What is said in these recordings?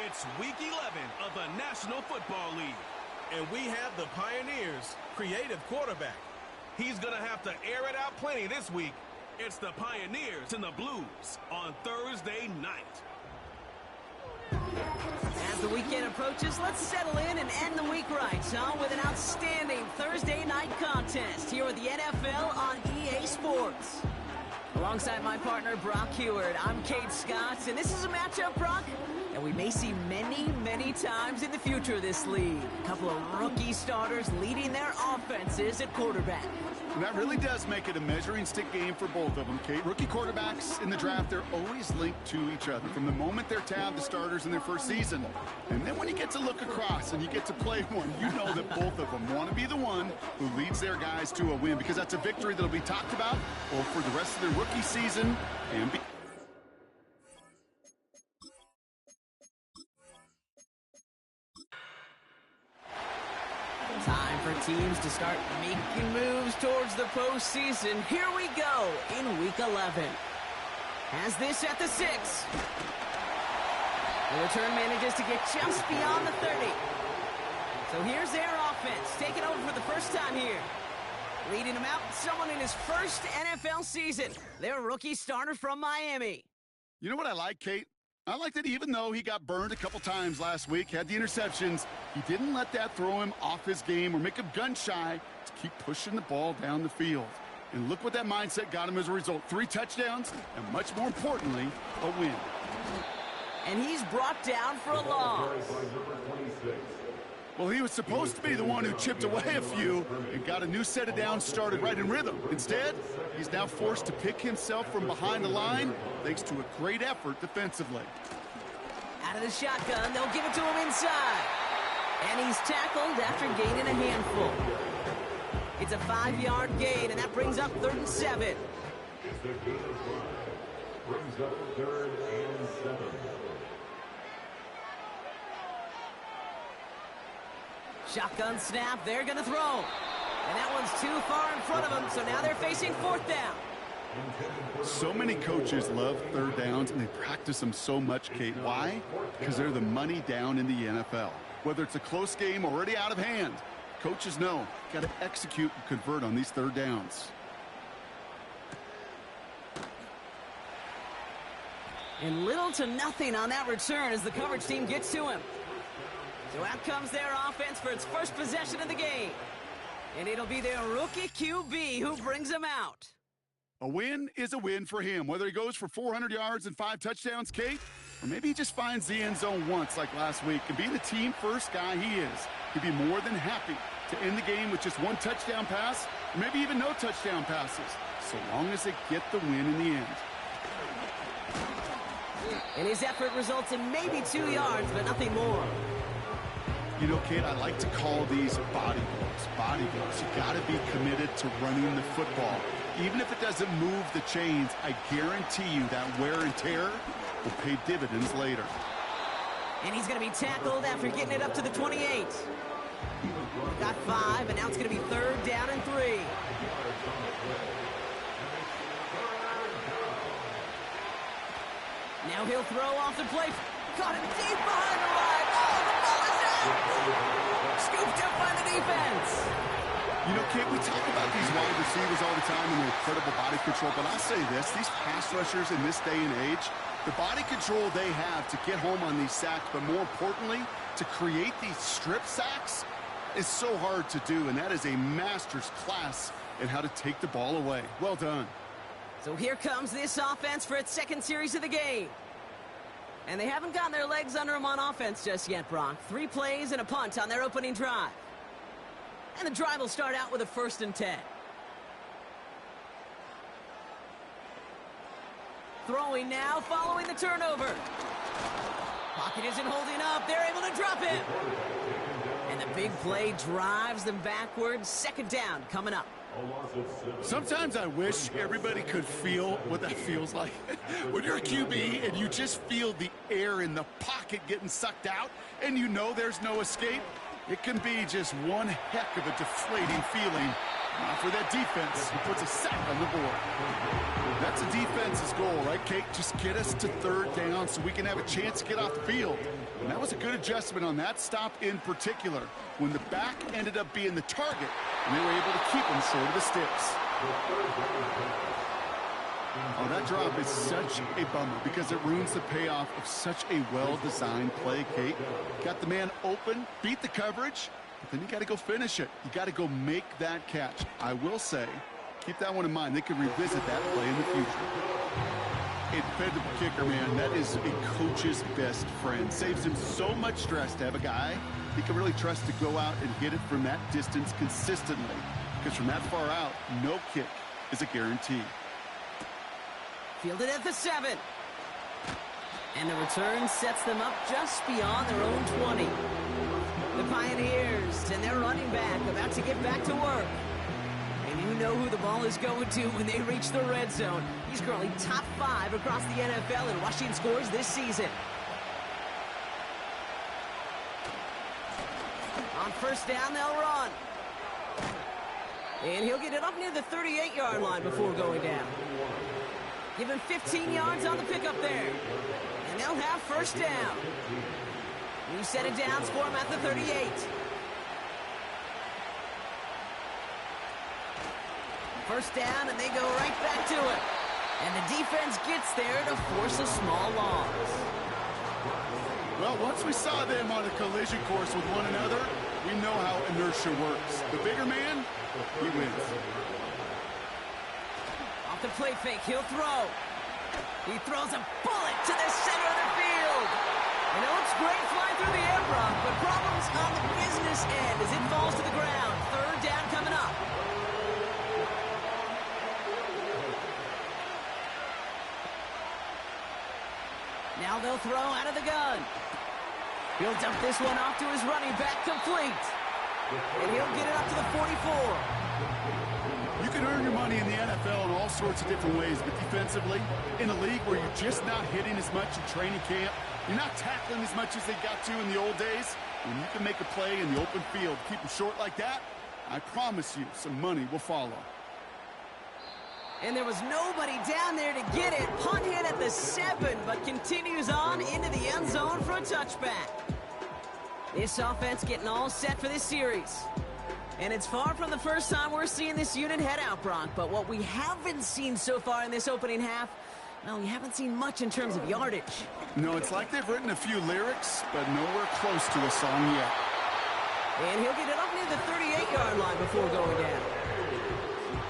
It's Week 11 of the National Football League. And we have the Pioneers' creative quarterback. He's going to have to air it out plenty this week. It's the Pioneers and the Blues on Thursday night. As the weekend approaches, let's settle in and end the week right, with an outstanding Thursday night contest here with the NFL on EA Sports. Alongside my partner, Brock Heward, I'm Kate Scott, and this is a matchup, Brock, that we may see many, many times in the future of this league. A couple of rookie starters leading their offenses at quarterback. And that really does make it a measuring stick game for both of them, Kate. Rookie quarterbacks in the draft, they're always linked to each other from the moment they're tabbed the starters in their first season. And then when you get to look across and you get to play one, you know that both of them want to be the one who leads their guys to a win, because that's a victory that'll be talked about both for the rest of their rookie season and beyond. Time for teams to start making moves towards the postseason. Here we go in Week 11. Has this at the 6. The return manages to get just beyond the 30. So here's their offense, taking over for the first time here. Leading them out, someone in his first NFL season. Their rookie starter from Miami. You know what I like, Kate? I like that even though he got burned a couple times last week, had the interceptions, he didn't let that throw him off his game or make him gun-shy to keep pushing the ball down the field. And look what that mindset got him as a result. 3 touchdowns, and much more importantly, a win. And he's brought down for a loss. Well, he was supposed to be the one who chipped away a few and got a new set of downs started right in rhythm. Instead, he's now forced to pick himself from behind the line thanks to a great effort defensively. Out of the shotgun, they'll give it to him inside. And he's tackled after gaining a handful. It's a 5-yard gain, and that brings up 3rd and 7. Brings up 3rd and 7. Shotgun snap, they're going to throw. And that one's too far in front of them, so now they're facing 4th down. So many coaches love 3rd downs, and they practice them so much, Kate. Why? Because they're the money down in the NFL. Whether it's a close game already out of hand, coaches know, got to execute and convert on these 3rd downs. And little to nothing on that return as the coverage team gets to him. So out comes their offense for its first possession of the game. And it'll be their rookie QB who brings them out. A win is a win for him, whether he goes for 400 yards and 5 touchdowns, Kate, or maybe he just finds the end zone once like last week. And being the team-first guy he is, he'd be more than happy to end the game with just 1 touchdown pass, or maybe even no touchdown passes, so long as they get the win in the end. And his effort results in maybe 2 yards, but nothing more. You know, Kate, I like to call these body blows. Body blows. You got to be committed to running the football. Even if it doesn't move the chains, I guarantee you that wear and tear will pay dividends later. And he's going to be tackled after getting it up to the 28. We've got 5, and now it's going to be 3rd down and 3. Now he'll throw off the play. Caught him deep behind the line. Oh, the ball is out! Scooped up by the defense. You know, Kate, we talk about these wide receivers all the time and their incredible body control, but I'll say this, these pass rushers in this day and age, the body control they have to get home on these sacks, but more importantly, to create these strip sacks is so hard to do, and that is a master's class in how to take the ball away. Well done. So here comes this offense for its 2nd series of the game. And they haven't gotten their legs under them on offense just yet, Brock. 3 plays and a punt on their opening drive. And the drive will start out with a 1st and 10. Throwing now, following the turnover. Pocket isn't holding up. They're able to drop it. And the big play drives them backwards. 2nd down coming up. Sometimes I wish everybody could feel what that feels like. When you're a QB and you just feel the air in the pocket getting sucked out and you know there's no escape, it can be just one heck of a deflating feeling for that defense who puts a sack on the board. That's a defense's goal, right, Kate? Just get us to 3rd down so we can have a chance to get off the field. And that was a good adjustment on that stop in particular, when the back ended up being the target, and they were able to keep him short of the sticks. Oh, that drop is such a bummer because it ruins the payoff of such a well-designed play, Kate. Got the man open, beat the coverage, but then you got to go finish it. You got to go make that catch. I will say, keep that one in mind. They could revisit that play in the future. A dependable kicker, man, that is a coach's best friend. Saves him so much stress to have a guy he can really trust to go out and hit it from that distance consistently. Because from that far out, no kick is a guarantee. Fielded at the 7. And the return sets them up just beyond their own 20. The Pioneers and their running back about to get back to work. And you know who the ball is going to when they reach the red zone. He's currently top 5 across the NFL in rushing scores this season. On first down, they'll run. And he'll get it up near the 38-yard line before going down. Give him 15 yards on the pickup there. And they'll have first down. New set of downs for him at the 38. First down, and they go right back to it. And the defense gets there to force a small loss. Well, once we saw them on a collision course with one another, we know how inertia works. The bigger man, he wins. Off the play fake, he'll throw. He throws a bullet to the center of the field. And it looks great flying through the air, Brock, but problems on the business end as it falls to the ground. Third down coming up. Now they'll throw out of the gun. He'll dump this one off to his running back, complete. And he'll get it up to the 44. You can earn your money in the NFL in all sorts of different ways, but defensively, in a league where you're just not hitting as much in training camp, you're not tackling as much as they got to in the old days, when you can make a play in the open field, keep them short like that, I promise you some money will follow. And there was nobody down there to get it. Punt hit at the 7, but continues on into the end zone for a touchback. This offense getting all set for this series. And it's far from the first time we're seeing this unit head out, Brock. But what we haven't seen so far in this opening half, well, we haven't seen much in terms of yardage. No, it's like they've written a few lyrics, but nowhere close to a song yet. And he'll get it up near the 38-yard line before going down.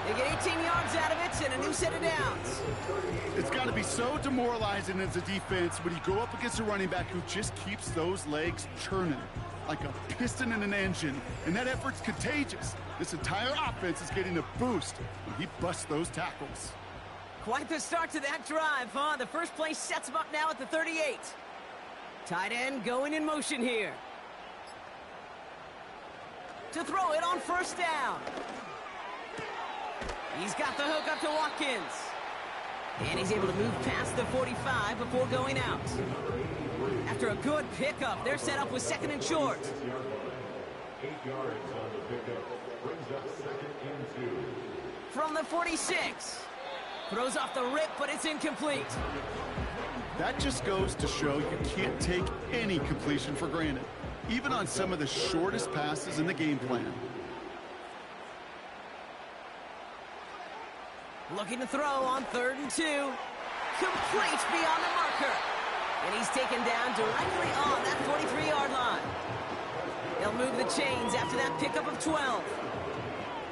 They get 18 yards out of it and a new set of downs. It's got to be so demoralizing as a defense when you go up against a running back who just keeps those legs churning like a piston in an engine, and that effort's contagious. This entire offense is getting a boost when he busts those tackles. Quite the start to that drive, huh? The first play sets him up now at the 38. Tight end going in motion here. To throw it on first down. He's got the hook up to Watkins. And he's able to move past the 45 before going out. After a good pickup, they're set up with second and short. 8 yards on the pickup. Brings up second and 2. From the 46. Throws off the rip, but it's incomplete. That just goes to show you can't take any completion for granted, even on some of the shortest passes in the game plan. Looking to throw on 3rd and 2. Complete beyond the marker. And he's taken down directly on that 43-yard line. They'll move the chains after that pickup of 12.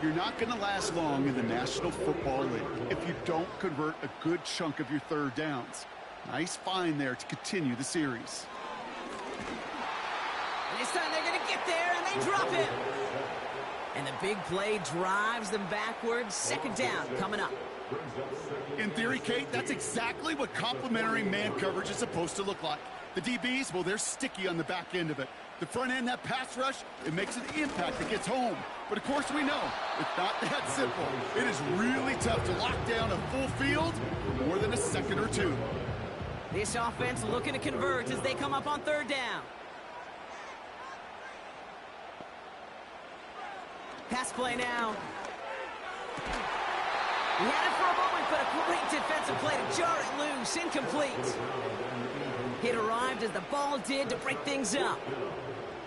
You're not going to last long in the National Football League if you don't convert a good chunk of your third downs. Nice find there to continue the series. And this time they're going to get there, and they drop him. And the big play drives them backwards. Second down coming up. In theory, Kate, that's exactly what complementary man coverage is supposed to look like. The DBs, well, they're sticky on the back end of it. The front end, that pass rush, it makes an impact that gets home. But of course we know, it's not that simple. It is really tough to lock down a full field for more than a second or two. This offense looking to convert as they come up on 3rd down. Pass play now. He had it for a moment, but a great defensive play to jar it loose. close, incomplete. Hit arrived as the ball did to break things up.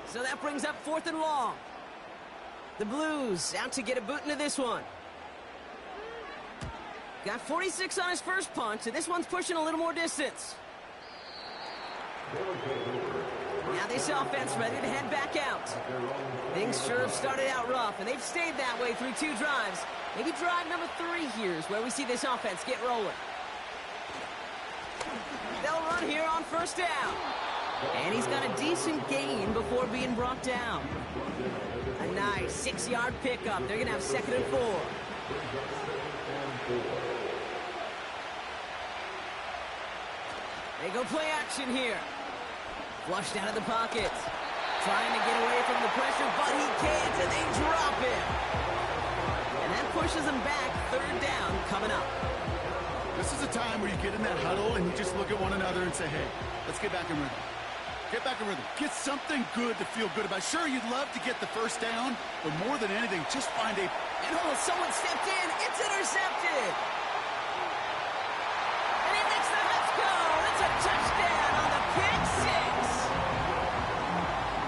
So that brings up 4th and long. The Blues out to get a boot into this one. Got 46 on his first punch, and this one's pushing a little more distance. Now this offense ready to head back out. Things sure have started out rough, and they've stayed that way through 2 drives. Maybe drive number 3 here is where we see this offense get rolling. They'll run here on 1st down. And he's got a decent gain before being brought down. A nice 6-yard pickup. They're going to have 2nd and 4. They go play action here. Flushed out of the pocket. Trying to get away from the pressure, but he can't, and they drop it. And that pushes them back. 3rd down coming up. This is a time where you get in that huddle and you just look at one another and say, hey, let's get back in rhythm. Get back in rhythm. Get something good to feel good about. Sure, you'd love to get the 1st down, but more than anything, just find a... And someone stepped in. It's intercepted. And he makes the Mets go. It's a touchdown on the pick 6.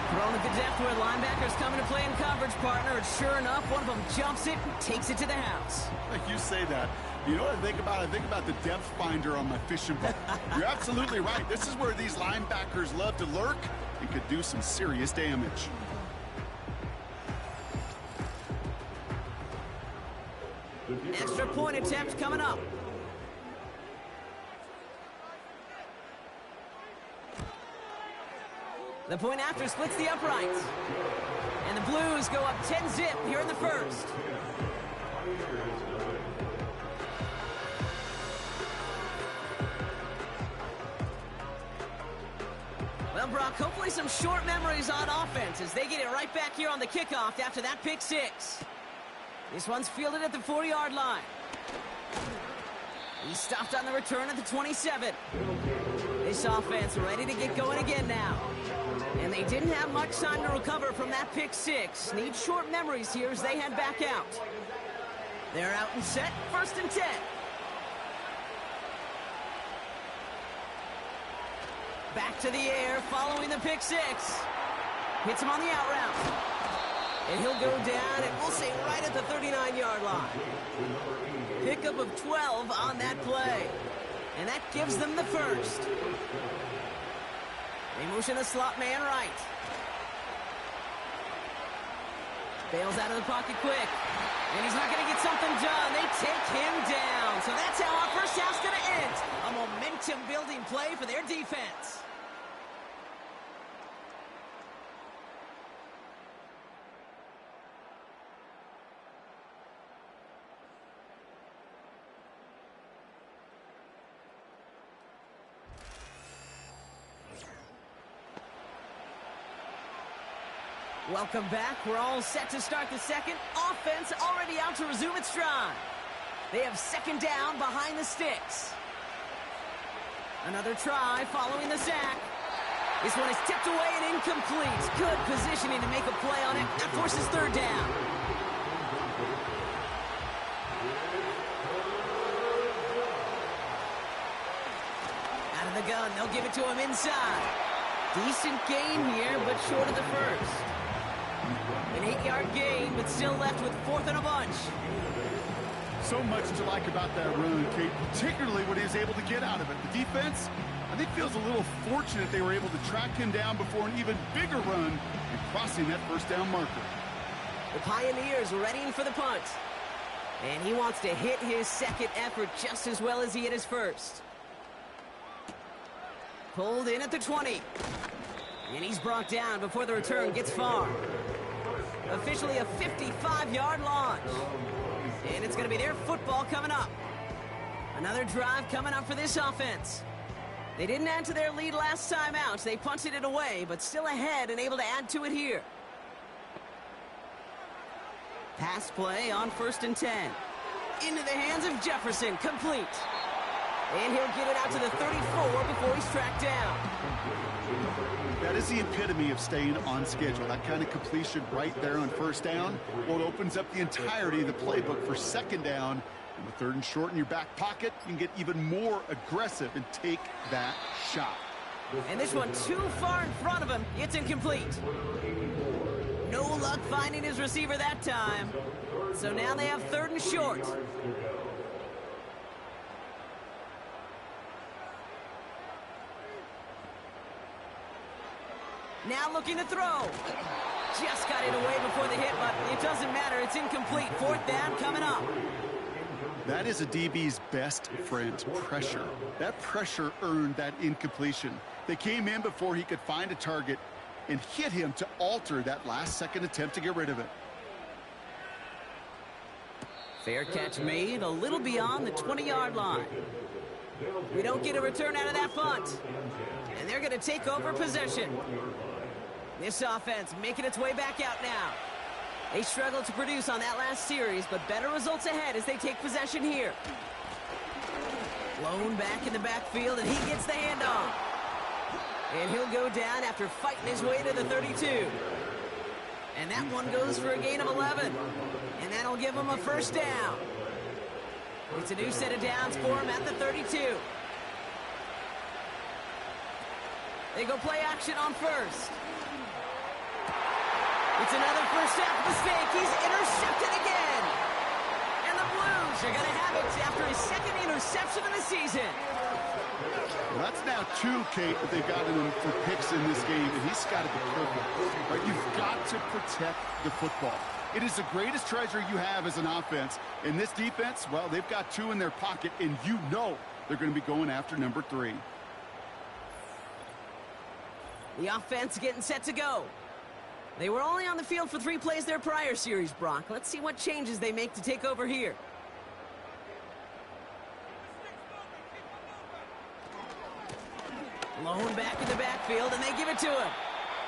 Thrown at the depth where linebackers coming to play in coverage, partner. And sure enough, one of them jumps it and takes it to the house. Like you say that. You know what I think about? I think about the depth finder on my fishing boat. You're absolutely right. This is where these linebackers love to lurk and could do some serious damage. Extra point attempt coming up. The point after splits the uprights. And the Blues go up 10-zip here in the 1st. Well, Brock, hopefully some short memories on offense as they get it right back here on the kickoff after that pick 6. This one's fielded at the 4-yard line. He stopped on the return at the 27. This offense ready to get going again now. And they didn't have much time to recover from that pick 6. Need short memories here as they head back out. They're out and set, 1st and 10. Back to the air following the pick 6. Hits him on the out route. And he'll go down, and we'll say right at the 39-yard line. Pickup of 12 on that play. And that gives them the 1st. They motion the slot man right. Bails out of the pocket quick. And he's not going to get something done. They take him down. So that's how our first half's going to end. A momentum-building play for their defense. Welcome back. We're all set to start the 2nd. Offense already out to resume its drive. They have 2nd down behind the sticks. Another try following the sack. This one is tipped away and incomplete. Good positioning to make a play on it. That forces 3rd down. Out of the gun. They'll give it to him inside. Decent gain here, but short of the 1st. An 8-yard gain, but still left with 4th and a bunch. So much to like about that run, Kate, particularly what he was able to get out of it. The defense, I think, feels a little fortunate they were able to track him down before an even bigger run and crossing that 1st down marker. The Pioneers readying for the punt. And he wants to hit his 2nd effort just as well as he hit his 1st. Pulled in at the 20. And he's brought down before the return gets far. Officially a 55-yard launch. And it's going to be their football coming up. Another drive coming up for this offense. They didn't add to their lead last time out. They punted it away, but still ahead and able to add to it here. Pass play on 1st and 10. Into the hands of Jefferson, complete. And he'll get it out to the 34 before he's tracked down. That is the epitome of staying on schedule. That kind of completion right there on 1st down. Well, it opens up the entirety of the playbook for 2nd down And with 3rd and short in your back pocket, you can get even more aggressive and take that shot. And this one too far in front of him. It's incomplete. No luck finding his receiver that time. So now they have 3rd and short. Now looking to throw. Just got it away before the hit, but it doesn't matter. It's incomplete. 4th down coming up. That is a DB's best friend, pressure. That pressure earned that incompletion. They came in before he could find a target and hit him to alter that last-second attempt to get rid of it. Fair catch made, a little beyond the 20-yard line. We don't get a return out of that punt. And they're going to take over possession. This offense making its way back out now. They struggled to produce on that last series, but better results ahead as they take possession here. Lone back in the backfield, and he gets the handoff. And he'll go down after fighting his way to the 32. And that one goes for a gain of 11. And that'll give him a 1st down. It's a new set of downs for him at the 32. They go play action on 1st. It's another 1st half mistake. He's intercepted again. And the Blues are going to have it after his 2nd interception of the season. Well, that's now 2, Kate, that they've gotten him for picks in this game, and he's got to be careful. Right? You've got to protect the football. It is the greatest treasure you have as an offense. In this defense, well, they've got 2 in their pocket, and you know they're going to be going after number 3. The offense getting set to go. They were only on the field for 3 plays their prior series, Brock. Let's see what changes they make to take over here. Lone back in the backfield, and they give it to him.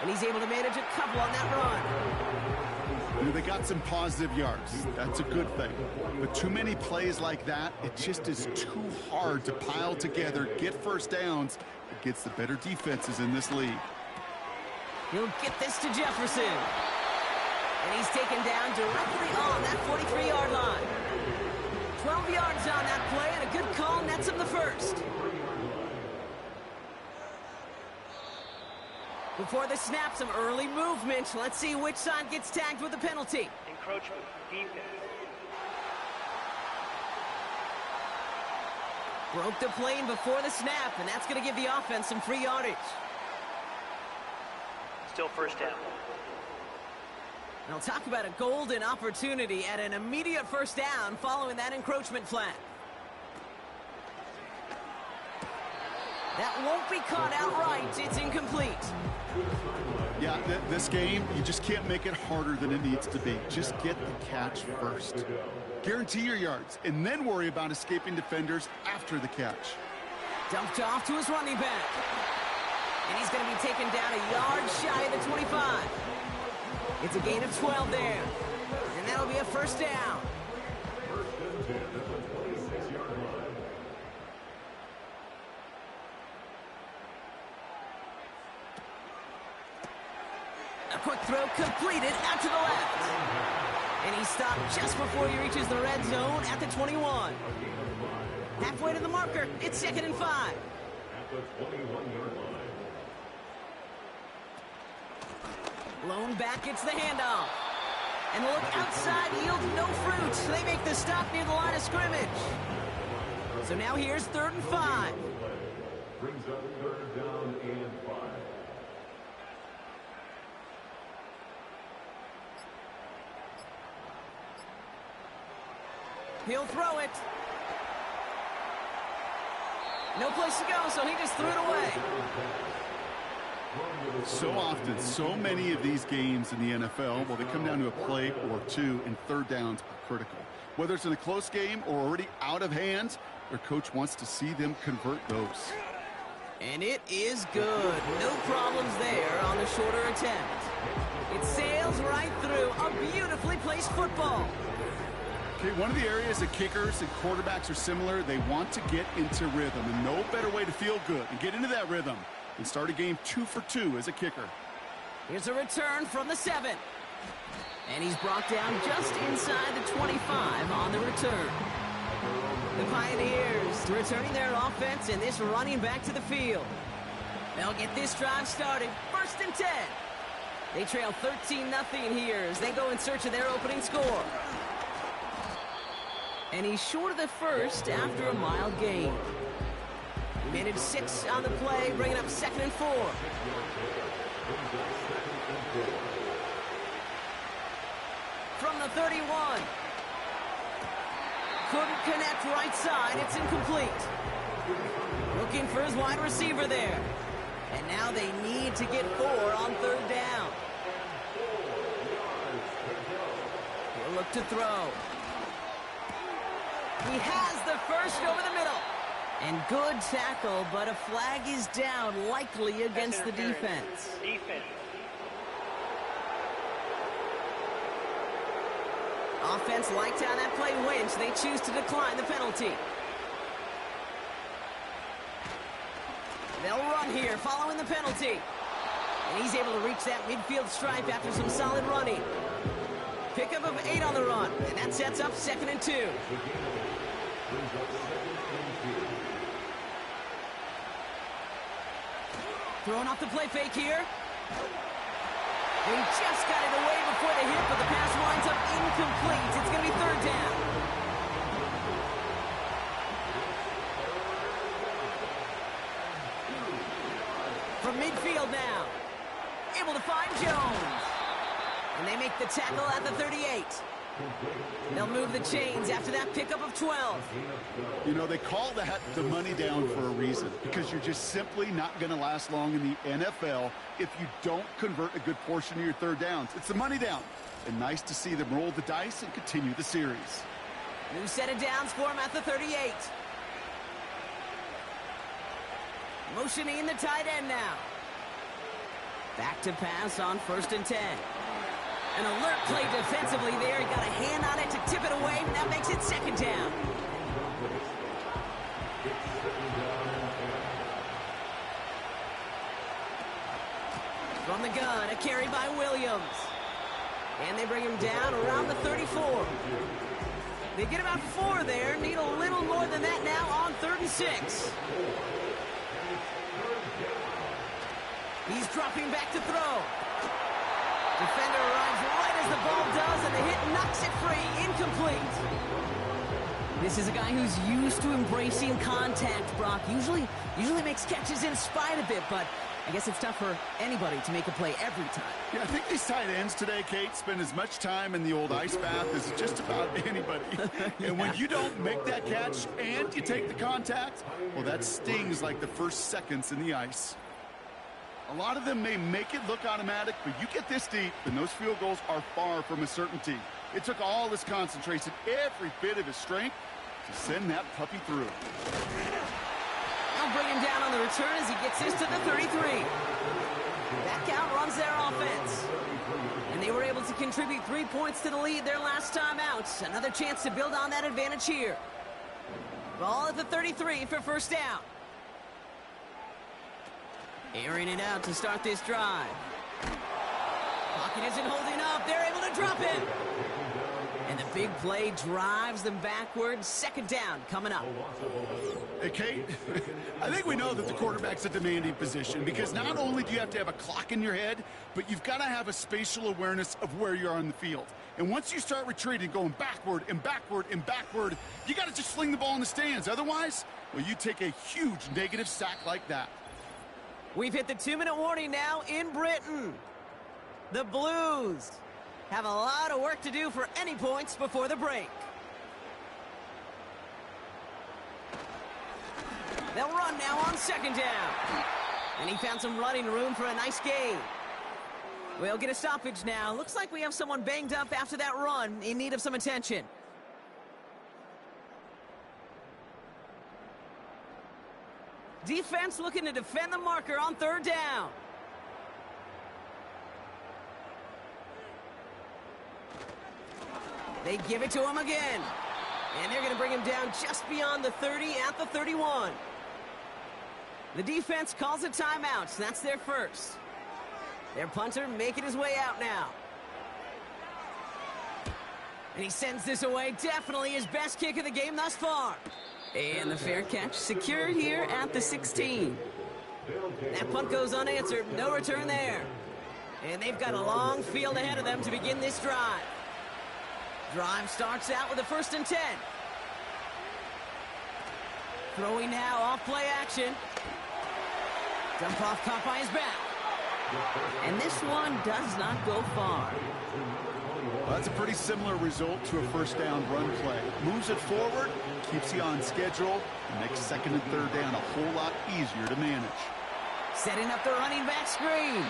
And he's able to manage a couple on that run. You know, they got some positive yards. That's a good thing. But too many plays like that, it just is too hard to pile together, get 1st downs against the better defenses in this league. He'll get this to Jefferson. And he's taken down directly on that 43-yard line. 12 yards on that play, and a good call nets him the 1st. Before the snap, some early movement. Let's see which side gets tagged with the penalty. Encroachment, defense. Broke the plane before the snap, and that's going to give the offense some free yardage. Still 1st down. And I'll talk about a golden opportunity at an immediate 1st down following that encroachment flag. That won't be caught outright. It's incomplete. Yeah, this game, you just can't make it harder than it needs to be. Just get the catch first. Guarantee your yards, and then worry about escaping defenders after the catch. Dumped off to his running back. And he's going to be taken down a yard shy of the 25. It's a gain of 12 there. And that'll be a 1st down. A quick throw completed out to the left. And he stopped just before he reaches the red zone at the 21. Halfway to the marker, it's 2nd and 5. At the 21-yard line. Lone back gets the handoff. And the look outside yields no fruit. They make the stop near the line of scrimmage. So now here's 3rd and 5. Brings up 3rd down and 5. He'll throw it. No place to go, so he just threw it away. So often, so many of these games in the NFL, well, they come down to a play or 2, and 3rd downs are critical. Whether it's in a close game or already out of hand, their coach wants to see them convert those. And it is good. No problems there on the shorter attempt. It sails right through a beautifully placed football. Okay, one of the areas that kickers and quarterbacks are similar, they want to get into rhythm, and no better way to feel good and get into that rhythm and start a game 2 for 2 as a kicker. Here's a return from the 7. And he's brought down just inside the 25 on the return. The Pioneers returning their offense and this running back to the field. They'll get this drive started. 1st and 10. They trail 13-0 here as they go in search of their opening score. And he's short of the first after a mild gain. He managed 6 on the play, bringing up 2nd and 4. From the 31. Couldn't connect right side. It's incomplete. Looking for his wide receiver there. And now they need to get 4 on 3rd down. He'll look to throw. He has the first over the middle. And good tackle, but a flag is down, likely against the defense. Offense liked how that play went. They choose to decline the penalty. They'll run here following the penalty. And he's able to reach that midfield stripe after some solid running. Pickup of 8 on the run. And that sets up 2nd and 2. Throwing off the play fake here. He just got it away before the hit, but the pass winds up incomplete. It's going to be 3rd down. From midfield now. Able to find Jones. And they make the tackle at the 38. They'll move the chains after that pickup of 12. You know, they call that the money down for a reason, because you're just simply not going to last long in the NFL if you don't convert a good portion of your 3rd downs. It's the money down. And nice to see them roll the dice and continue the series. New set of downs for him at the 38. Motioning the tight end now. Back to pass on 1st and 10. An alert play defensively there. He got a hand on it to tip it away. That makes it 2nd down. From the gun, a carry by Williams. And they bring him down around the 34. They get about 4 there. Need a little more than that now on 3rd and 6. He's dropping back to throw. Defender arrives right as the ball does, and the hit knocks it free. Incomplete. This is a guy who's used to embracing contact, Brock. Usually makes catches in spite of it, but I guess it's tough for anybody to make a play every time. Yeah, I think these tight ends today, Kate, spend as much time in the old ice bath as just about anybody. And when you don't make that catch and you take the contact, well, that stings like the first seconds in the ice. A lot of them may make it look automatic, but you get this deep, and those field goals are far from a certainty. It took all his concentration, every bit of his strength, to send that puppy through. They'll bring him down on the return as he gets this to the 33. That count runs their offense. And they were able to contribute 3 points to the lead their last time out. Another chance to build on that advantage here. Ball at the 33 for 1st down. Airing it out to start this drive. Pocket isn't holding up. They're able to drop it. And the big play drives them backwards. 2nd down coming up. Hey, Kate, I think we know that the quarterback's a demanding position because not only do you have to have a clock in your head, but you've got to have a spatial awareness of where you are on the field. And once you start retreating, going backward and backward and backward, you got to just fling the ball in the stands. Otherwise, well, you take a huge negative sack like that. We've hit the 2-minute warning now in Britain. The Blues have a lot of work to do for any points before the break. They'll run now on 2nd down. And he found some running room for a nice gain. We'll get a stoppage now. Looks like we have someone banged up after that run, in need of some attention. Defense looking to defend the marker on 3rd down. They give it to him again. And they're going to bring him down just beyond the 30 at the 31. The defense calls a timeout. That's their first. Their punter making his way out now. And he sends this away. Definitely his best kick of the game thus far. And the fair catch secured here at the 16. That punt goes unanswered. No return there. And they've got a long field ahead of them to begin this drive. Drive starts out with a 1st and 10. Throwing now off play action. Dump off caught by his back. And this one does not go far. Well, that's a pretty similar result to a 1st down run play. Moves it forward, keeps you on schedule, and makes 2nd and 3rd down a whole lot easier to manage. Setting up the running back screen.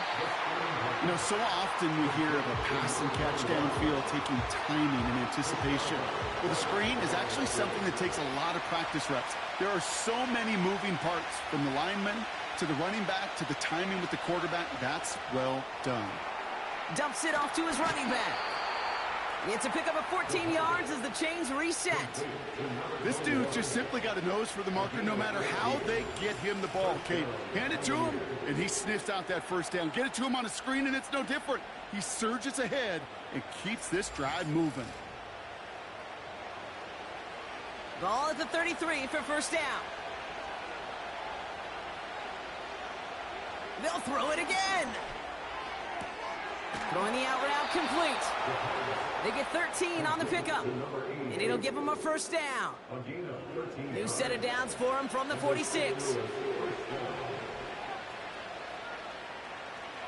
You know, so often we hear of a pass and catch downfield taking timing and anticipation. Well, the screen is actually something that takes a lot of practice reps. There are so many moving parts, from the lineman to the running back to the timing with the quarterback. That's well done. Dumps it off to his running back. It's a pickup of 14 yards as the chains reset. This dude just simply got a nose for the marker no matter how they get him the ball, Kate. Hand it to him, and he sniffs out that 1st down. Get it to him on a screen, and it's no different. He surges ahead and keeps this drive moving. Ball at the 33 for 1st down. They'll throw it again. Throwing the out route complete. They get 13 on the pickup, and it'll give them a 1st down. New set of downs for him from the 46.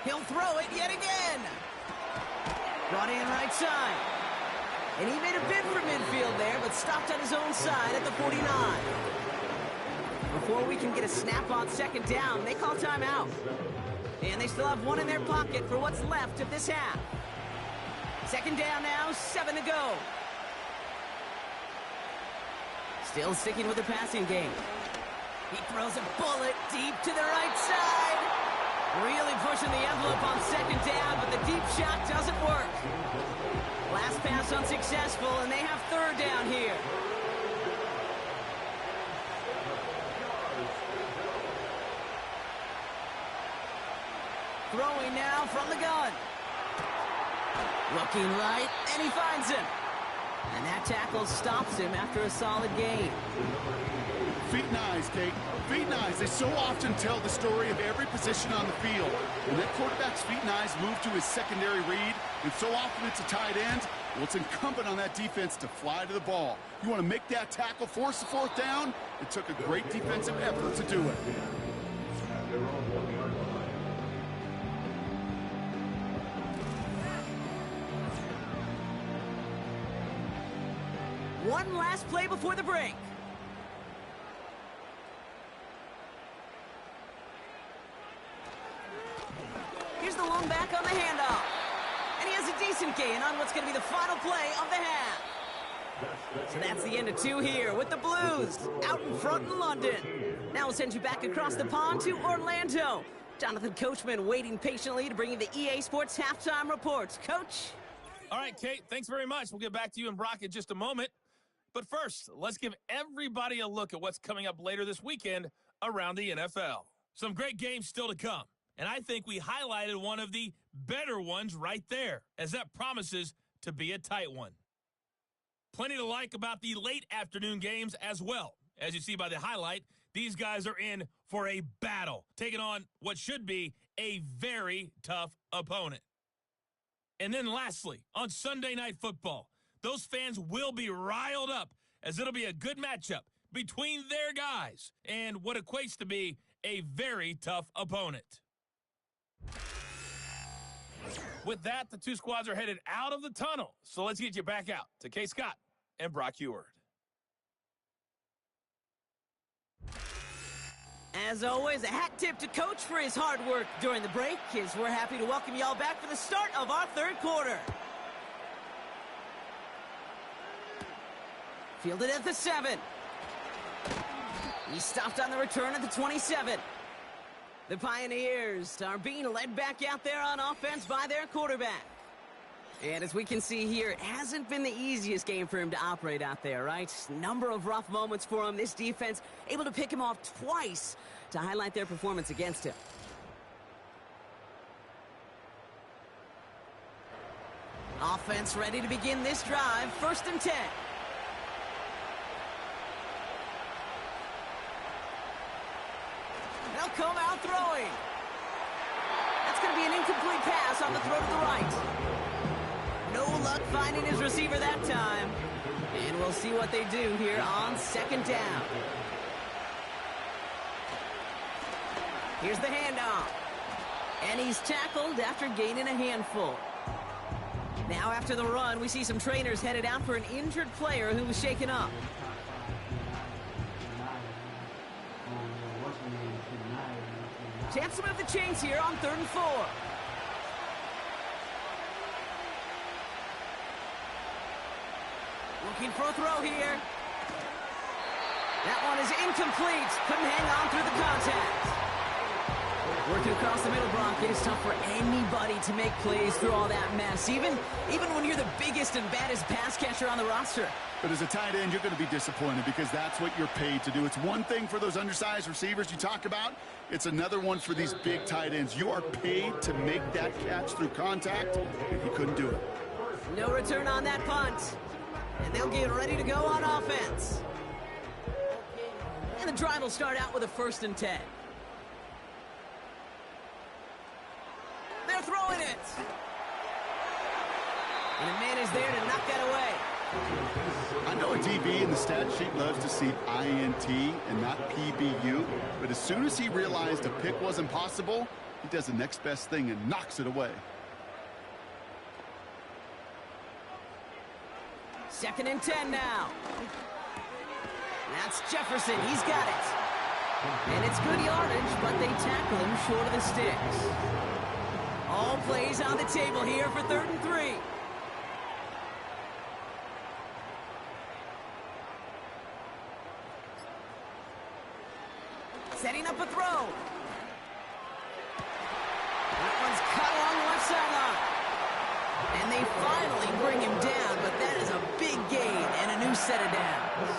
He'll throw it yet again. Brought in right side. And he made a bid for midfield there, but stopped on his own side at the 49. Before we can get a snap on 2nd down, they call timeout. And they still have one in their pocket for what's left of this half. 2nd down now, 7 to go. Still sticking with the passing game. He throws a bullet deep to the right side. Really pushing the envelope on 2nd down, but the deep shot doesn't work. Last pass unsuccessful, and they have 3rd down here. Throwing now from the gun. Looking right, and he finds him. And that tackle stops him after a solid gain. Feet and eyes, Kate. Feet and eyes. They so often tell the story of every position on the field. When that quarterback's feet and eyes move to his secondary read, and so often it's a tight end, well, it's incumbent on that defense to fly to the ball. You want to make that tackle, force the 4th down? It took a great defensive effort to do it. One last play before the break. Here's the lone back on the handoff. And he has a decent gain on what's going to be the final play of the half. So that's the end of 2 here with the Blues out in front in London. Now we'll send you back across the pond to Orlando. Jonathan Coachman waiting patiently to bring you the EA Sports halftime reports. Coach? All right, Kate, thanks very much. We'll get back to you and Brock in just a moment. But first, let's give everybody a look at what's coming up later this weekend around the NFL. Some great games still to come, and I think we highlighted one of the better ones right there, as that promises to be a tight one. Plenty to like about the late afternoon games as well. As you see by the highlight, these guys are in for a battle, taking on what should be a very tough opponent. And then lastly, on Sunday Night Football, those fans will be riled up as it'll be a good matchup between their guys and what equates to be a very tough opponent. With that, the 2 squads are headed out of the tunnel. So let's get you back out to Kay Scott and Brock Eward. As always, a hat tip to Coach for his hard work during the break, as we're happy to welcome y'all back for the start of our 3rd quarter. Fielded at the 7. He stopped on the return at the 27. The Pioneers are being led back out there on offense by their quarterback. And as we can see here, it hasn't been the easiest game for him to operate out there, right? Number of rough moments for him. This defense able to pick him off twice to highlight their performance against him. Offense ready to begin this drive. 1st and 10. They'll come out throwing. That's going to be an incomplete pass on the throw to the right. No luck finding his receiver that time. And we'll see what they do here on 2nd down. Here's the handoff. And he's tackled after gaining a handful. Now after the run, we see some trainers headed out for an injured player who was shaken up. Chance to move the chains here on 3rd and 4. Looking for a throw here. That one is incomplete. Couldn't hang on through the contact. Working across the middle, Brock, it is tough for anybody to make plays through all that mess, even when you're the biggest and baddest pass catcher on the roster. But as a tight end, you're going to be disappointed because that's what you're paid to do. It's one thing for those undersized receivers you talk about. It's another one for these big tight ends. You are paid to make that catch through contact, and he couldn't do it. No return on that punt. And they'll get ready to go on offense. And the drive will start out with a 1st and 10. They're throwing it. And a man is there to knock that away. I know a DB in the stat sheet loves to see INT and not PBU, but as soon as he realized a pick wasn't possible, he does the next best thing and knocks it away. 2nd and 10 now. That's Jefferson. He's got it. And it's good yardage, but they tackle him short of the sticks. All plays on the table here for 3rd and 3. Setting up a throw. That one's cut along the left sideline. And they finally bring him down, but that is a big gain and a new set of downs.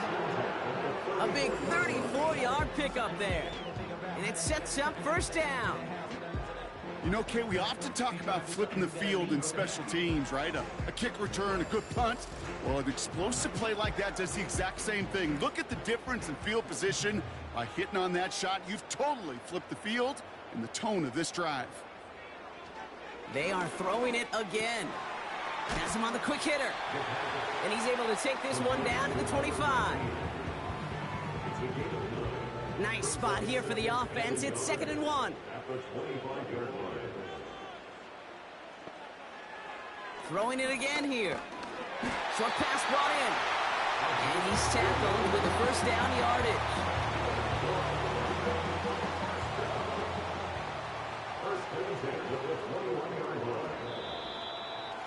A big 34-yard pickup there. And it sets up 1st down. You know, Kate, we often talk about flipping the field in special teams, right? A kick return, a good punt. Well, an explosive play like that does the exact same thing. Look at the difference in field position. By hitting on that shot, you've totally flipped the field and the tone of this drive. They are throwing it again. Has him on the quick hitter. And he's able to take this one down to the 25. Nice spot here for the offense. It's 2nd and 1. Throwing it again here. Short pass brought in. And he's tackled with a 1st down yardage.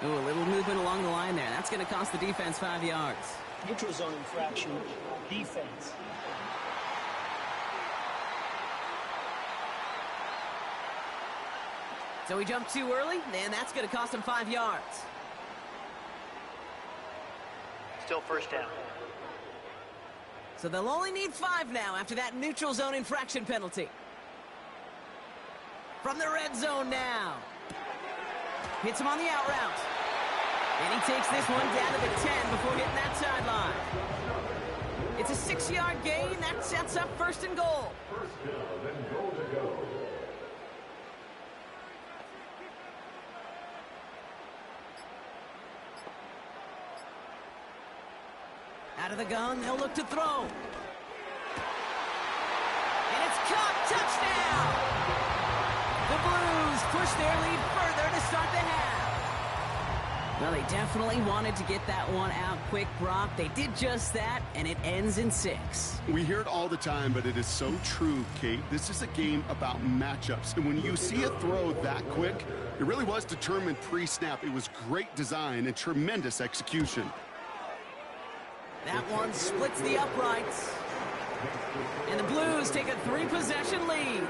Ooh, a little movement along the line there. That's going to cost the defense 5 yards. Neutral zone infraction. Defense. So he jumped too early, and that's going to cost him 5 yards. Still 1st down. So they'll only need 5 now after that neutral zone infraction penalty. From the red zone now. Hits him on the out route. And he takes this one down to the 10 before hitting that sideline. It's a 6-yard gain. That sets up 1st and goal. 1st down, then goal to go. Out of the gun, they'll look to throw. And it's caught. Touchdown! The Blues push their lead further to start the half. Well, they definitely wanted to get that one out quick, Brock. They did just that, and it ends in 6. We hear it all the time, but it is so true, Kate. This is a game about matchups. And when you see a throw that quick, it really was determined pre-snap. It was great design and tremendous execution. That one splits the uprights. And the Blues take a 3-possession lead.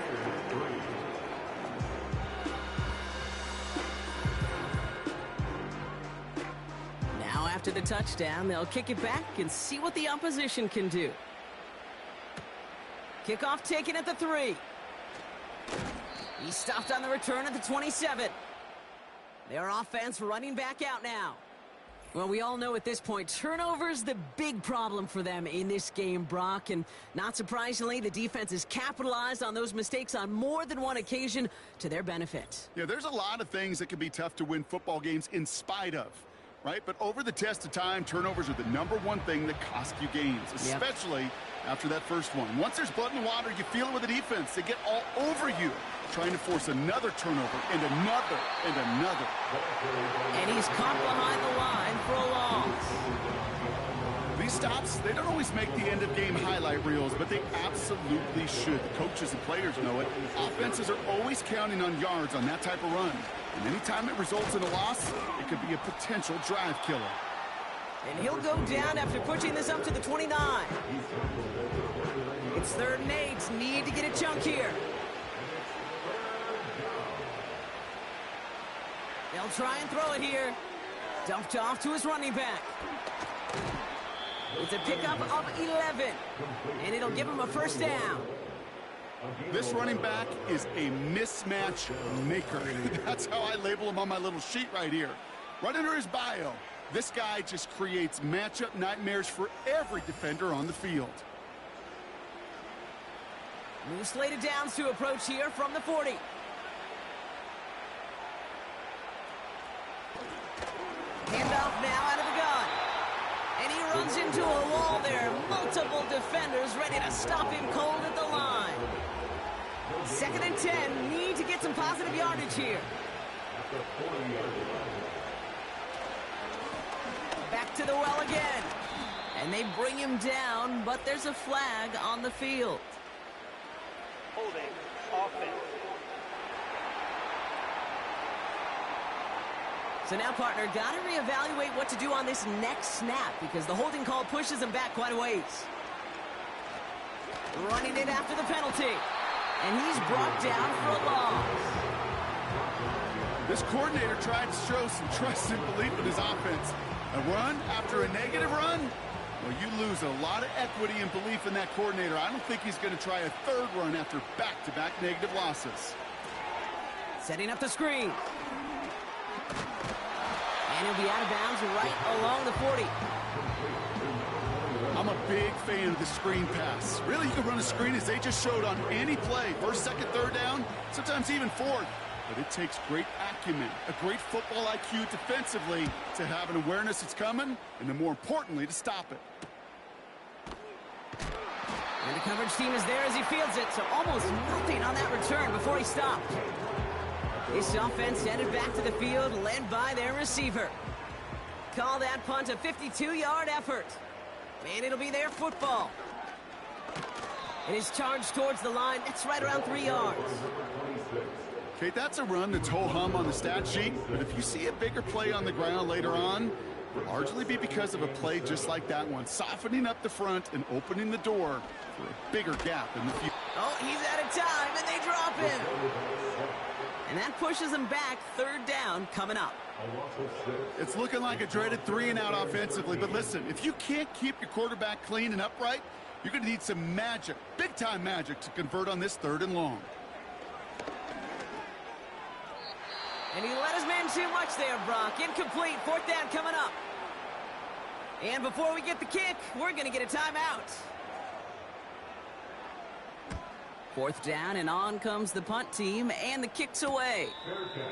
Now after the touchdown, they'll kick it back and see what the opposition can do. Kickoff taken at the 3. He stopped on the return at the 27. Their offense running back out now. Well, we all know at this point, turnovers the big problem for them in this game, Brock. And not surprisingly, the defense has capitalized on those mistakes on more than one occasion to their benefit. Yeah, there's a lot of things that can be tough to win football games in spite of, right? But over the test of time, turnovers are the #1 thing that cost you games, especially after that first one. Once there's blood in the water, you feel it with the defense. They get all over you, trying to force another turnover and another and another. And he's caught behind the line for a loss. These stops, they don't always make the end-of-game highlight reels, but they absolutely should. The coaches and players know it. Offenses are always counting on yards on that type of run. And anytime it results in a loss, it could be a potential drive killer. And he'll go down after pushing this up to the 29. It's 3rd and 8. Need to get a chunk here. They'll try and throw it here. Dumped off to his running back. It's a pickup of 11. And it'll give him a 1st down. This running back is a mismatch maker. That's how I label him on my little sheet right here. Right under his bio. This guy just creates matchup nightmares for every defender on the field. New slated downs to approach here from the 40. Handoff now out of the gun. And he runs into a wall there. Multiple defenders ready to stop him cold at the line. 2nd and 10. Need to get some positive yardage here. Back to the well again. And they bring him down, but there's a flag on the field. Holding. Offense. So now, partner, got to reevaluate what to do on this next snap because the holding call pushes him back quite a ways. Running it after the penalty. And he's brought down for a loss. This coordinator tried to show some trust and belief in his offense. A run after a negative run? Well, you lose a lot of equity and belief in that coordinator. I don't think he's going to try a 3rd run after back-to-back negative losses. Setting up the screen. And he'll be out of bounds right along the 40. I'm a big fan of the screen pass. Really, you can run a screen as they just showed on any play. 1st, 2nd, 3rd down, sometimes even 4th. But it takes great acumen, a great football IQ defensively to have an awareness it's coming, and then more importantly, to stop it. And the coverage team is there as he fields it, so almost nothing on that return before he stopped. This offense headed back to the field, led by their receiver. Call that punt a 52-yard effort. And it'll be their football. It is charged towards the line. It's right around 3 yards. Okay, that's a run that's ho-hum on the stat sheet, but if you see a bigger play on the ground later on, it'll largely be because of a play just like that one, softening up the front and opening the door for a bigger gap in the future. Oh, he's out of time, and they drop him. And that pushes them back. 3rd down coming up. It's looking like a dreaded 3-and-out offensively, but listen, if you can't keep your quarterback clean and upright, you're going to need some magic, big-time magic, to convert on this 3rd and long. And he let his man too much there, Brock. Incomplete. 4th down coming up. And before we get the kick, we're going to get a timeout. 4th down, and on comes the punt team, and the kick's away.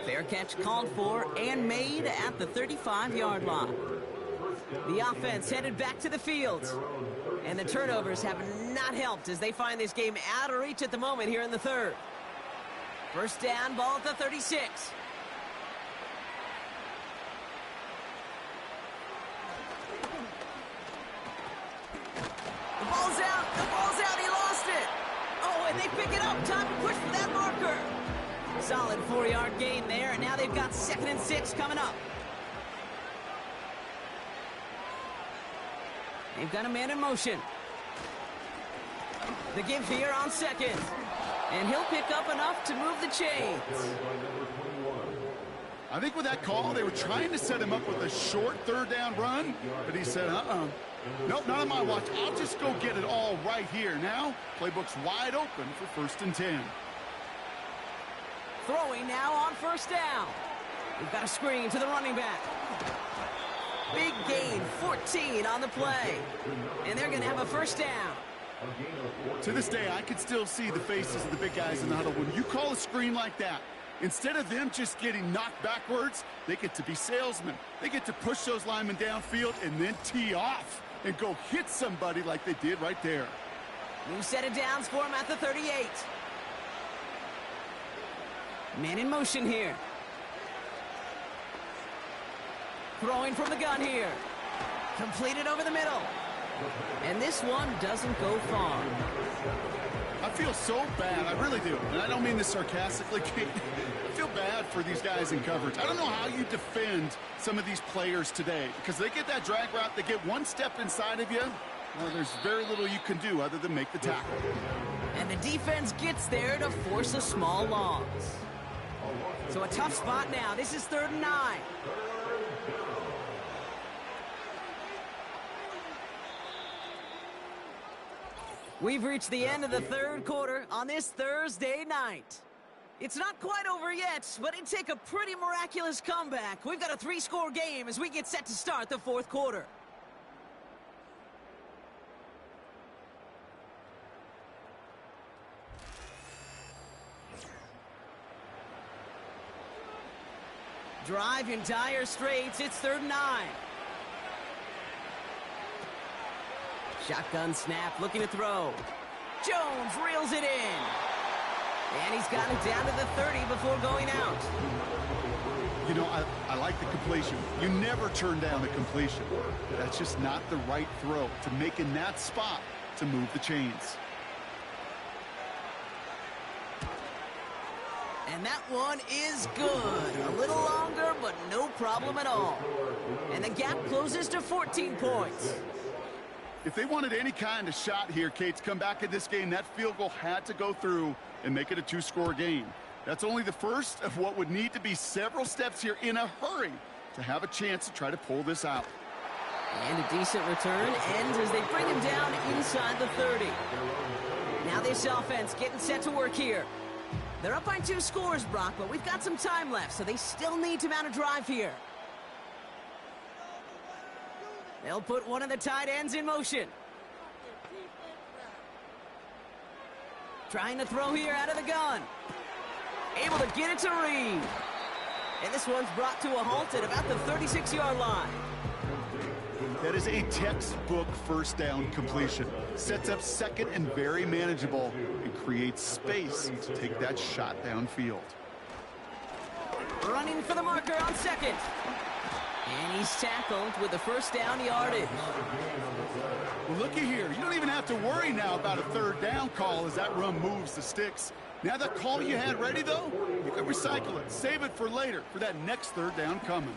Fair catch called for and made at the 35-yard line. The offense headed back to the field. And the turnovers have not helped as they find this game out of reach at the moment here in the 3rd. 1st down, ball at the 36. The ball's out. The ball's out. He lost it. Oh, and they pick it up. Time to push for that marker. Solid 4-yard gain there, and now they've got 2nd and 6 coming up. They've got a man in motion. The give here on 2nd. And he'll pick up enough to move the chains. I think with that call, they were trying to set him up with a short 3rd down run, but he said, nope, not on my watch. I'll just go get it all right here. Now, playbook's wide open for 1st and 10. Throwing now on 1st down. We've got a screen to the running back. Big gain, 14 on the play. And they're going to have a first down. To this day, I can still see the faces of the big guys in the huddle. When you call a screen like that, instead of them just getting knocked backwards, they get to be salesmen. They get to push those linemen downfield and then tee off and go hit somebody like they did right there. New set of downs for him at the 38. Man in motion here. Throwing from the gun here. Completed over the middle. And this one doesn't go far. I feel so bad, I really do. And I don't mean this sarcastically, Kate. I feel bad for these guys in coverage. I don't know how you defend some of these players today, because they get that drag route, they get one step inside of you, well, there's very little you can do other than make the tackle. And the defense gets there to force a small loss. So a tough spot now. This is 3rd and 9. We've reached the end of the 3rd quarter on this Thursday night. It's not quite over yet, but it'd take a pretty miraculous comeback. We've got a 3-score game as we get set to start the 4th quarter. Drive in dire straits. It's 3rd and 9. Shotgun snap, looking to throw. Jones reels it in. And he's got it down to the 30 before going out. You know, I like the completion. You never turn down a completion. That's just not the right throw to make in that spot to move the chains. And that one is good. A little longer, but no problem at all. And the gap closes to 14 points. If they wanted any kind of shot here, Kate, to come back in this game, that field goal had to go through and make it a 2-score game. That's only the first of what would need to be several steps here in a hurry to have a chance to try to pull this out. And a decent return ends as they bring him down inside the 30. Now this offense getting set to work here. They're up by 2 scores, Brock, but we've got some time left, so they still need to mount a drive here. They'll put one of the tight ends in motion. Trying to throw here out of the gun. Able to get it to Reed. And this one's brought to a halt at about the 36-yard line. That is a textbook first down completion. Sets up second and very manageable and creates space to take that shot downfield. Running for the marker on second. And he's tackled with the first down yardage. Well, looky here. You don't even have to worry now about a 3rd down call as that run moves the sticks. Now that call you had ready, though, you can recycle it. Save it for later for that next 3rd down coming.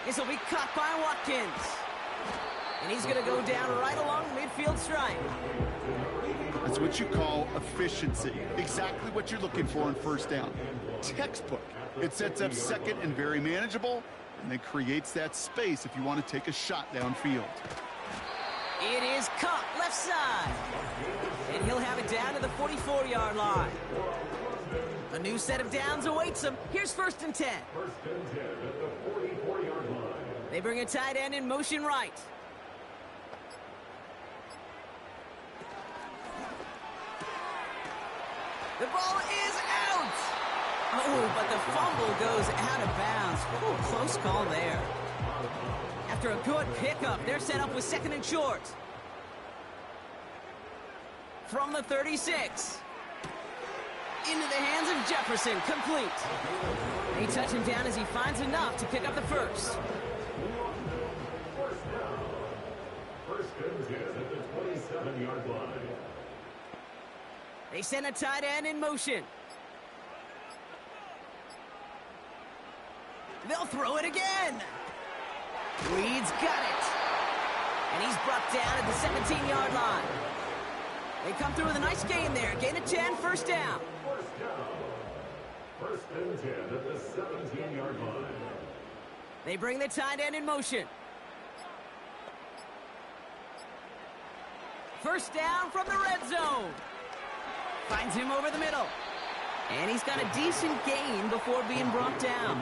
This will be caught by Watkins. And he's going to go down right along the midfield stripe. That's what you call efficiency. Exactly what you're looking for in first down. Textbook. It sets up second and very manageable, and then creates that space if you want to take a shot downfield. It is caught left side. And he'll have it down to the 44-yard line. A new set of downs awaits him. Here's 1st and 10. 1st and 10 at the 44-yard line. They bring a tight end in motion right. The ball is out. Oh, but the fumble goes out of bounds. Ooh, close call there. After a good pickup, they're set up with 2nd and short. From the 36. Into the hands of Jefferson, complete. They touch him down as he finds enough to pick up the first. 1st and 10 at the 27-yard line. They send a tight end in motion. They'll throw it again. Reed's got it. And he's brought down at the 17-yard line. They come through with a nice gain there. Gain of 10, first down. 1st and 10 at the 17-yard line. They bring the tight end in motion. First down from the red zone. Finds him over the middle. And he's got a decent gain before being brought down.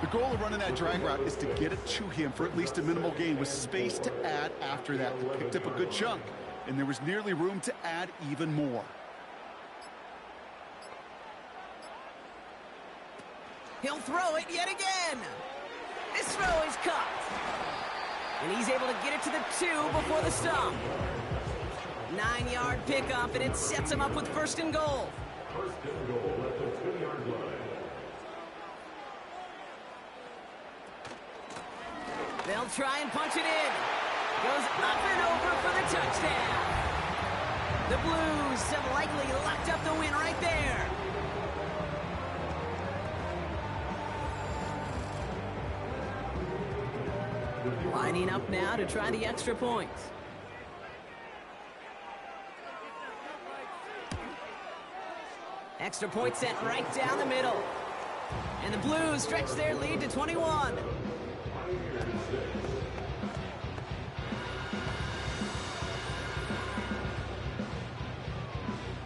The goal of running that drag route is to get it to him for at least a minimal gain with space to add after that. He picked up a good chunk, and there was nearly room to add even more. He'll throw it yet again. This throw is caught. And he's able to get it to the 2 before the stop. 9-yard pickup, and it sets him up with first and goal. First and goal at the 2-yard line. They'll try and punch it in. Goes up and over for the touchdown. The Blues have likely locked up the win right there. Lining up now to try the extra point. Extra point sent right down the middle. And the Blues stretch their lead to 21.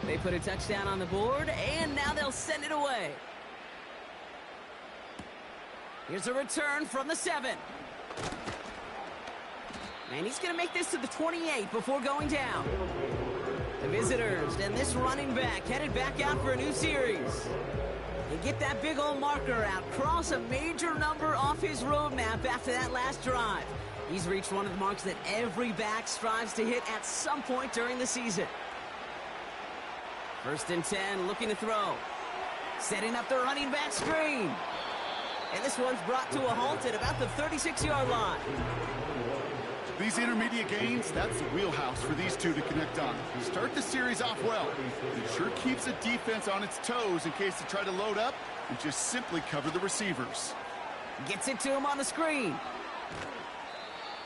They put a touchdown on the board, and now they'll send it away. Here's a return from the 7. And he's going to make this to the 28 before going down. The visitors and this running back headed back out for a new series. They get that big old marker out, cross a major number off his roadmap after that last drive. He's reached one of the marks that every back strives to hit at some point during the season. First and 10, looking to throw. Setting up the running back screen. And this one's brought to a halt at about the 36-yard line. These intermediate gains, that's the wheelhouse for these two to connect on. Start the series off well. It sure keeps the defense on its toes in case they try to load up and just simply cover the receivers. Gets it to him on the screen.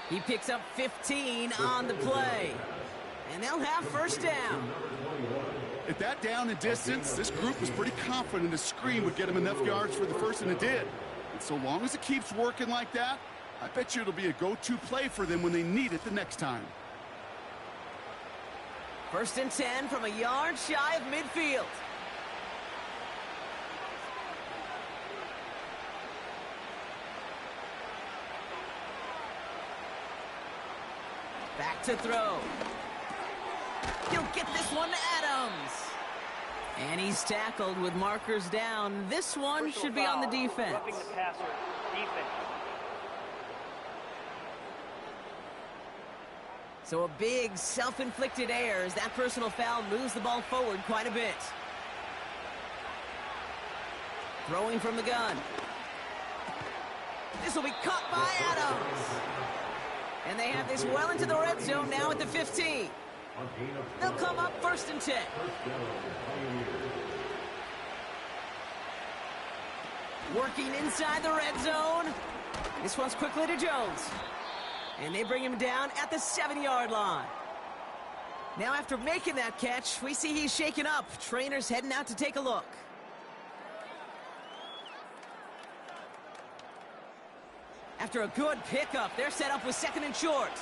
He picks up 15 on the play. And they'll have first down. At that down and distance, this group was pretty confident the screen would get him enough yards for the first, and it did. And so long as it keeps working like that, I bet you it'll be a go-to play for them when they need it the next time. First and 10 from a yard shy of midfield. Back to throw. He'll get this one to Adams. And he's tackled with markers down. This one should be on the defense. Roughing the passer. Defense. So a big self-inflicted error as that personal foul moves the ball forward quite a bit. Throwing from the gun. This will be caught by Adams. And they have this well into the red zone now at the 15. They'll come up first and 10. Working inside the red zone. This one's quickly to Jones. And they bring him down at the 7-yard line. Now after making that catch, we see he's shaken up. Trainer's heading out to take a look. After a good pickup, they're set up with second and short.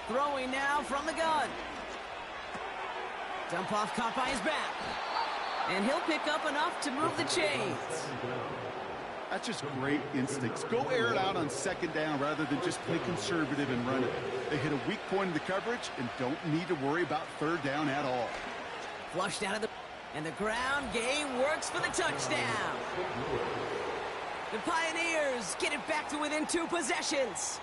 Throwing now from the gun. Dump off caught by his back. And he'll pick up enough to move the chains. That's just great instincts. Go air it out on second down rather than just play conservative and run it. They hit a weak point in the coverage and don't need to worry about third down at all. Flushed out of the... And the ground game works for the touchdown. The Pioneers get it back to within 2 possessions.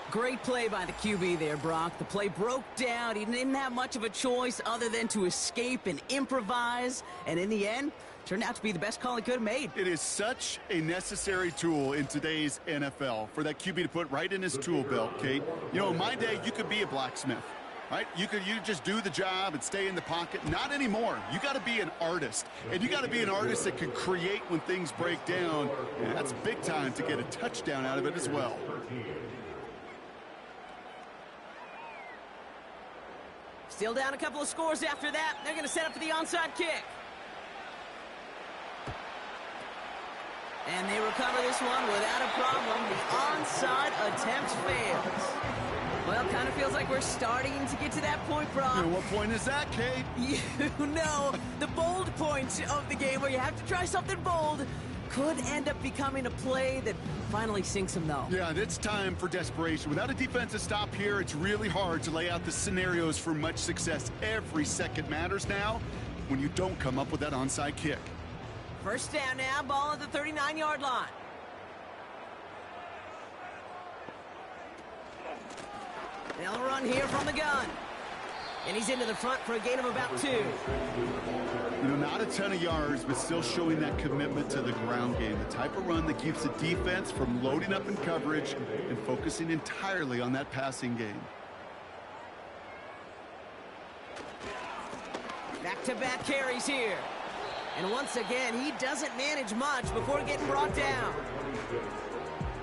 Great play by the QB there, Brock. The play broke down. He didn't have much of a choice other than to escape and improvise. And in the end, turned out to be the best call he could have made. It is such a necessary tool in today's NFL for that QB to put right in his tool belt, Kate. You know, in my day, you could be a blacksmith. Right? You just do the job and stay in the pocket. Not anymore. You got to be an artist. And you got to be an artist that can create when things break down. And that's big time to get a touchdown out of it as well. Still down a couple of scores after that. They're going to set up for the onside kick. And they recover this one without a problem. The onside attempt fails. Well, kind of feels like we're starting to get to that point, Brock. And what point is that, Kate? You know, the bold point of the game where you have to try something bold could end up becoming a play that finally sinks him, though. Yeah, it's time for desperation. Without a defensive stop here, it's really hard to lay out the scenarios for much success. Every second matters now when you don't come up with that onside kick. First down now, ball at the 39-yard line. They'll run here from the gun. And he's into the front for a gain of about 2. You know, not a ton of yards, but still showing that commitment to the ground game. The type of run that keeps the defense from loading up in coverage and focusing entirely on that passing game. Back-to-back carries here. And once again, he doesn't manage much before getting brought down.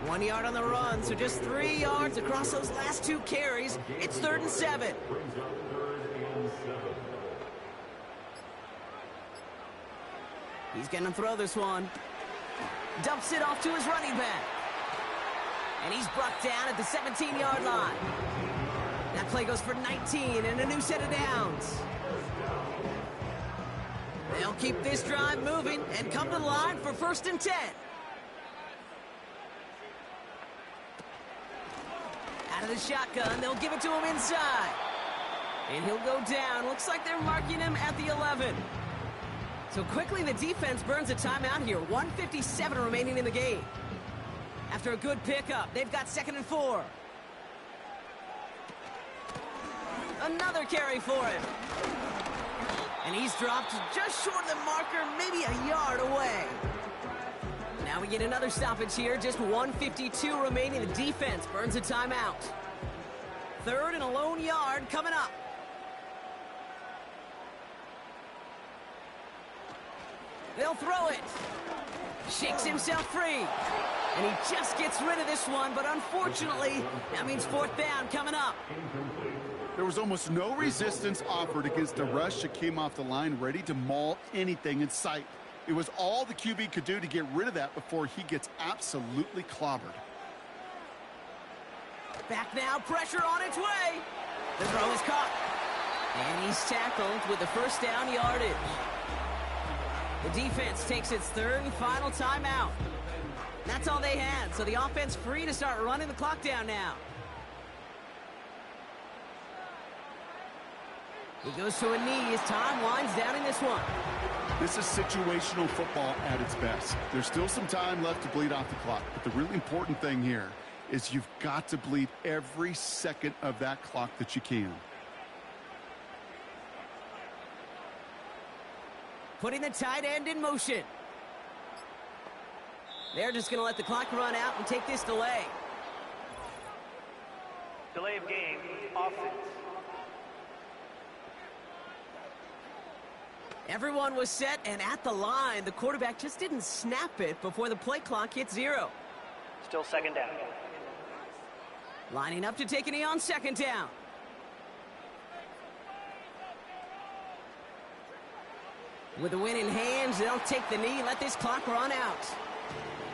1 yard on the run, so just 3 yards across those last 2 carries. It's 3rd and 7. He's going to throw this one. Dumps it off to his running back. And he's brought down at the 17-yard line. That play goes for 19 and a new set of downs. They'll keep this drive moving and come to the line for 1st and 10. Out of the shotgun, they'll give it to him inside. And he'll go down. Looks like they're marking him at the 11. So quickly the defense burns a timeout here. 1:57 remaining in the game. After a good pickup, they've got 2nd and 4. Another carry for him. And he's dropped just short of the marker, maybe a yard away. Now we get another stoppage here. Just 1:52 remaining. The defense burns a timeout. 3rd and a lone yard coming up. They'll throw it. Shakes himself free. And he just gets rid of this one, but unfortunately, that means 4th down coming up. There was almost no resistance offered against the rush that came off the line, ready to maul anything in sight. It was all the QB could do to get rid of that before he gets absolutely clobbered. Back now, pressure on its way. The throw is caught. And he's tackled with the 1st down yardage. The defense takes its 3rd and final timeout. That's all they had, so the offense free to start running the clock down now. He goes to a knee as time winds down in this one. This is situational football at its best. There's still some time left to bleed off the clock, but the really important thing here is you've got to bleed every second of that clock that you can. Putting the tight end in motion. They're just going to let the clock run out and take this delay. Delay of game, offense. Everyone was set and at the line. The quarterback just didn't snap it before the play clock hit 0. Still 2nd down. Lining up to take a knee on 2nd down. With the win in hands, they'll take the knee, let this clock run out.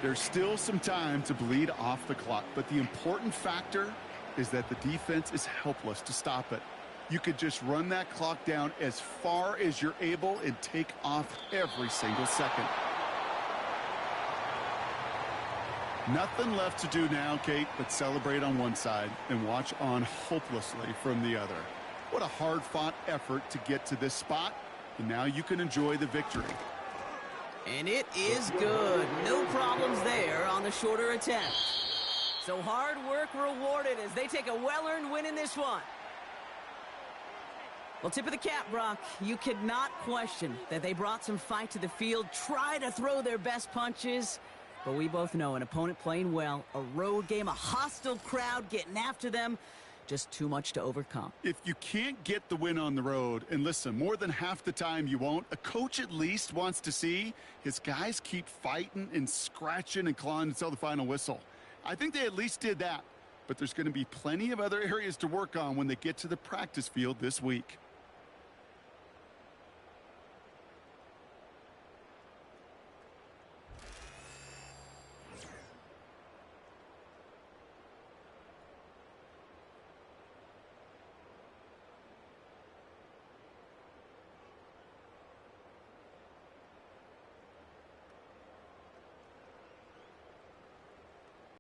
There's still some time to bleed off the clock, but the important factor is that the defense is helpless to stop it. You could just run that clock down as far as you're able and take off every single second. Nothing left to do now, Kate, but celebrate on one side and watch on hopelessly from the other. What a hard-fought effort to get to this spot, and now you can enjoy the victory. And it is good. No problems there on the shorter attempt. So hard work rewarded as they take a well-earned win in this one. Well, tip of the cap, Brock. You could not question that they brought some fight to the field, try to throw their best punches. But we both know an opponent playing well, a road game, a hostile crowd getting after them. Just too much to overcome. If you can't get the win on the road, and listen, more than half the time you won't, a coach at least wants to see his guys keep fighting and scratching and clawing until the final whistle. I think they at least did that. But there's going to be plenty of other areas to work on when they get to the practice field this week.